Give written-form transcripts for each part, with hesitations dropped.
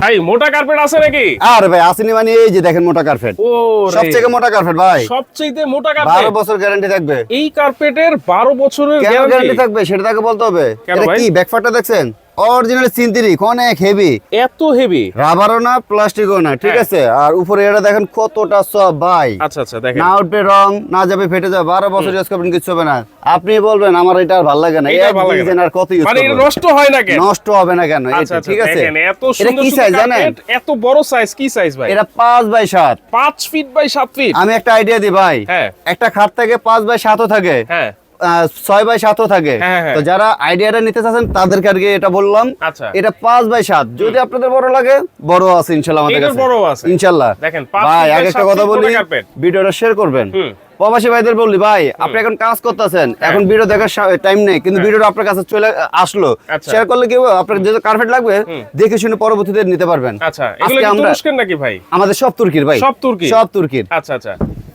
ভাই মোটা কার্পেট আছে নাকি? আরে ভাই আসেনি মানে এই যে দেখেন মোটা কার্পেট। ও সবথেকে মোটা কার্পেট ভাই। সবচেয়ে মোটা কার্পেট। 12 বছর গ্যারান্টি থাকবে। এই কার্পেটের 12 বছরের গ্যারান্টি থাকবে সেটা তাকে বলতে হবে। এটা কি ব্যাকপার্টটা দেখছেন? অরিজিনাল সিনথেটিক, অনেক হেভি। এত হেভি? রাবারও না প্লাস্টিকও না, ঠিক আছে। আর উপরে এটা দেখেন কতটা সফট ভাই। আচ্ছা আচ্ছা দেখেন। না উঠবে রং, না যাবে ফেটে যাবে। 12 বছর ইউজ করবেন কিছু হবে না। আপনি বলবেন আমার এটা আর ভালো লাগে না। এটা ভালো লাগে না। আর কত ইউজ মানে এটা নষ্ট হয় না কেন? নষ্ট হবে না কেন? আচ্ছা এটা ঠিক আছে। দেখেন এত এটা সুন্দর কি সাইজ জানেন? কার্পেট, এত বড় সাইজ কি সাইজ ভাই? এটা 5 বাই 7। 5 feet by 7 fit. আমি একটা আইডিয়া দিই ভাই। হ্যাঁ। একটা খাট থেকে 5 বাই 7 ও থাকে। হ্যাঁ। 6 বাই 7 ও থাকে। হ্যাঁ, হ্যাঁ। তো যারা আইডিয়াটা নিতে চাচ্ছেন তাদেরকে আর কি এটা বললাম। আচ্ছা। এটা 5 বাই 7। যদি আপনাদের বড় লাগে, বড় আছে ইনশাআল্লাহ আমাদের এটার কাছে। বড় আছে ইনশাআল্লাহ। দেখেন 5 ভাই ফিট বাই আগে একটা 7 কথা ফিট বলি, মোটা কার্পেট। ভিডিওটা শেয়ার করবেন। প্রবাসী ভাইদের বললি ভাই আপনি এখন কাজ করতেছেন, এখন ভিডিও দেখার টাইম নেই, কিন্তু ভিডিওটা আপনার কাছে চলে আসলো, আচ্ছা। শেয়ার করলে কি হবে, আপনার যে কার্পেট লাগবে দেখে শুনে পরবর্তীতে নিতে পারবেন। আচ্ছা এগুলো আজকে কি আমরা তুরস্কের নাকি ভাই? আমাদের সব তুর্কির ভাই, সব তুর্কি? সব তুর্কির। আচ্ছা আচ্ছা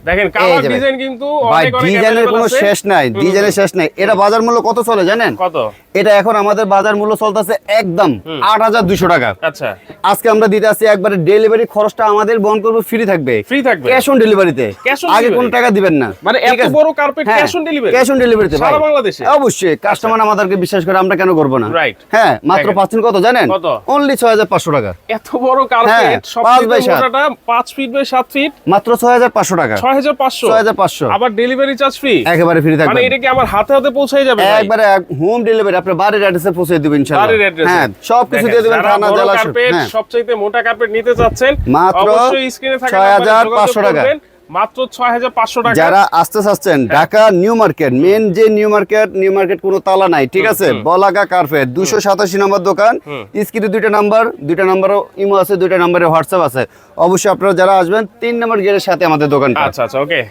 দেখেন কালার যে ভাই। ডিজাইন কিন্তু ভাই অনেক অনেক ডিজাইনের কোনো available আছে। শেষ নাই, ডিজাইনের শেষ নাই। এটা বাজার মূল্য কত চলে জানেন? কত? এটা এখন আমাদের বাজার মূল্য চলতেছে একদম 8200 টাকা। আচ্ছা আজকে আমরা দিতে আসছি একবারে ডেলিভারি খরচটা আমাদের বহন করব, ফ্রি থাকবে। ফ্রি থাকবে ক্যাশ অন ডেলিভারিতে। Cash on আগে delivery? কোনো টাকা দিবেন না। মানে ঠিক এত আছে? বড় কার্পেট হ্যাঁ, cash on delivery? Cash on ডেলিভারিতে ভাই। সারা বাংলাদেশে? অবশ্যই কাস্টমার আমাদেরকে বিশ্বাস করে, আমরা কেন করব না? Right. হ্যাঁ, মাত্র দেখেন। পাচ্ছেন কত জানেন? কত? অনলি 6500 টাকা। এত বড় কার্পেট হ্যাঁ, সব 5 বাই থেকে 7 মোটাটা 5 ফিট বাই 7 ফিট মাত্র 6500 টাকা। 6500 6500 আবার ডেলিভারি চার্জ ফ্রি? একেবারে ফ্রি মানে থাকবে। এটা কি আমার হাতে হাতে পৌঁছে যাবে ভাই? একবারে হোম ডেলিভারি আপনার বাড়ির অ্যাড্রেসে পৌঁছে দিবেন ইনশাআল্লাহ। বাড়ির অ্যাড্রেসে? হ্যাঁ, সব কিছু দিয়ে দিবেন, থানা জেলা সব। কার্পেট হ্যাঁ, সবচেয়ে মোটা কার্পেট নিতে যাচ্ছেন মাত্র অবশ্যই স্ক্রিনে থাকা 6500 টাকা। মাত্র 6500 টাকা। যারা আসতে চাচ্ছেন ঢাকা নিউ মার্কেট, মেন যে নিউ মার্কেট কোনো তালা নাই, ঠিক আছে। বলাকা কার্পেট 287 নম্বর দোকান। স্ক্রিনে দুইটা নাম্বারও ইমো আছে, দুইটা নাম্বারে হোয়াটসঅ্যাপ আছে। অবশ্যই আপনারা যারা আসবেন 3 নম্বর গেটের সাথে আমাদের দোকানটা। আচ্ছা আচ্ছা ওকে।